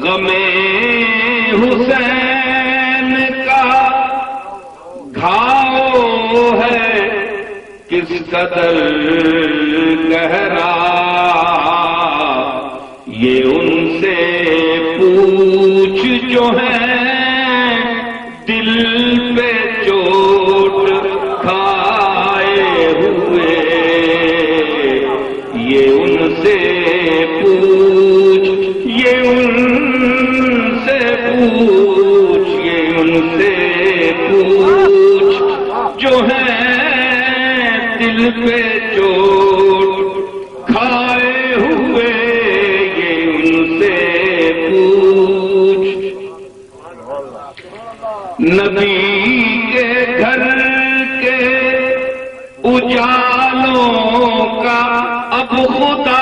غم حسین کا گھاؤ ہے کس قدر گہرا، یہ ان سے پوچھ جو ہے دل پہ چوٹ کھائے ہوئے، یہ ان سے پوچھ، یہ ان سے پوچھ، یہ ان سے پوچھ جو ہے دل پہ چوٹ کھائے ہوئے، یہ ان سے پوچھ۔ نبی کے گھر کے اجالوں کا اب خدا